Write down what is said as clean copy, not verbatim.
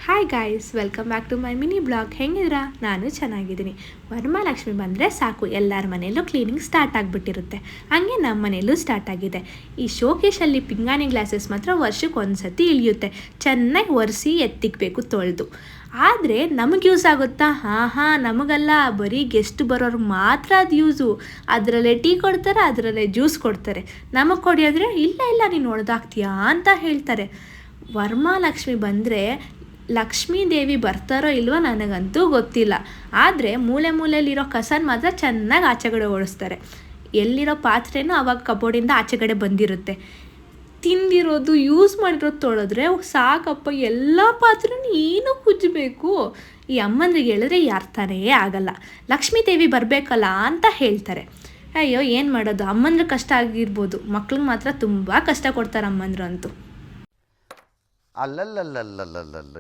Hi guys, welcome back to my mini blog. ಹೆಂಗಿದ್ರಾ? ನಾನು ಚೆನ್ನಾಗಿದ್ದೀನಿ. ವರಮಹಾಲಕ್ಷ್ಮಿ ಬಂದರೆ ಸಾಕು, ಎಲ್ಲರ ಮನೆಯಲ್ಲೂ ಕ್ಲೀನಿಂಗ್ ಸ್ಟಾರ್ಟ್ ಆಗಿಬಿಟ್ಟಿರುತ್ತೆ. ಹಂಗೆ ನಮ್ಮ ಮನೆಯಲ್ಲೂ ಸ್ಟಾರ್ಟ್ ಆಗಿದೆ. ಈ ಶೋಕೇಶಲ್ಲಿ ಪಿಂಗಾಣಿ ಗ್ಲಾಸಸ್ ಮಾತ್ರ ವರ್ಷಕ್ಕೆ ಒಂದು ಸತಿ ಇಳಿಯುತ್ತೆ. ಚೆನ್ನಾಗಿ ಒರೆಸಿ ಎತ್ತಿಕ್ಬೇಕು ತೊಳೆದು. ಆದರೆ ನಮಗೆ ಯೂಸ್ ಆಗುತ್ತಾ? ನಮಗಲ್ಲ, ಬರೀ ಗೆಸ್ಟ್ ಬರೋರು ಮಾತ್ರ ಅದು ಯೂಸು. ಅದರಲ್ಲೇ ಟೀ ಕೊಡ್ತಾರೆ, ಅದರಲ್ಲೇ ಜ್ಯೂಸ್ ಕೊಡ್ತಾರೆ. ನಮಗೆ ಕೊಡಿ ಅಂದರೆ ಇಲ್ಲ ನೀನು ಹೊಡೆದಾಕ್ತೀಯಾ ಅಂತ ಹೇಳ್ತಾರೆ. ವರಮಹಾಲಕ್ಷ್ಮಿ ಬಂದರೆ ಲಕ್ಷ್ಮೀ ದೇವಿ ಬರ್ತಾರೋ ಇಲ್ವೋ ನನಗಂತೂ ಗೊತ್ತಿಲ್ಲ. ಆದರೆ ಮೂಲೆಯಲ್ಲಿರೋ ಕಸನ ಮಾತ್ರ ಚೆನ್ನಾಗಿ ಆಚೆಗಡೆ ಓಡಿಸ್ತಾರೆ. ಎಲ್ಲಿರೋ ಪಾತ್ರೆನೂ ಆವಾಗ ಕಬೋರ್ಡಿಂದ ಆಚೆಗಡೆ ಬಂದಿರುತ್ತೆ. ತಿಂದಿರೋದು ಯೂಸ್ ಮಾಡಿರೋದು ತೊಳೆದ್ರೆ ಸಾಕಪ್ಪ, ಎಲ್ಲ ಪಾತ್ರೆನೂ ಏನು ಉಜ್ಜಬೇಕು. ಈ ಅಮ್ಮಂದ್ರಿಗೆ ಹೇಳಿದ್ರೆ ಅರ್ಥನೇ ಆಗಲ್ಲ. ಲಕ್ಷ್ಮೀ ದೇವಿ ಬರಬೇಕಲ್ಲ ಅಂತ ಹೇಳ್ತಾರೆ. ಅಯ್ಯೋ, ಏನು ಮಾಡೋದು, ಅಮ್ಮಂದ್ರೆ ಕಷ್ಟ ಆಗಿರ್ಬೋದು, ಮಕ್ಳಿಗೆ ಮಾತ್ರ ತುಂಬ ಕಷ್ಟ ಕೊಡ್ತಾರೆ ಅಮ್ಮಂದ್ರು ಅಂತೂ. ಅಲ್ಲಲ್ಲಲ್ಲಲ್ಲಲ್ಲಲ್ಲ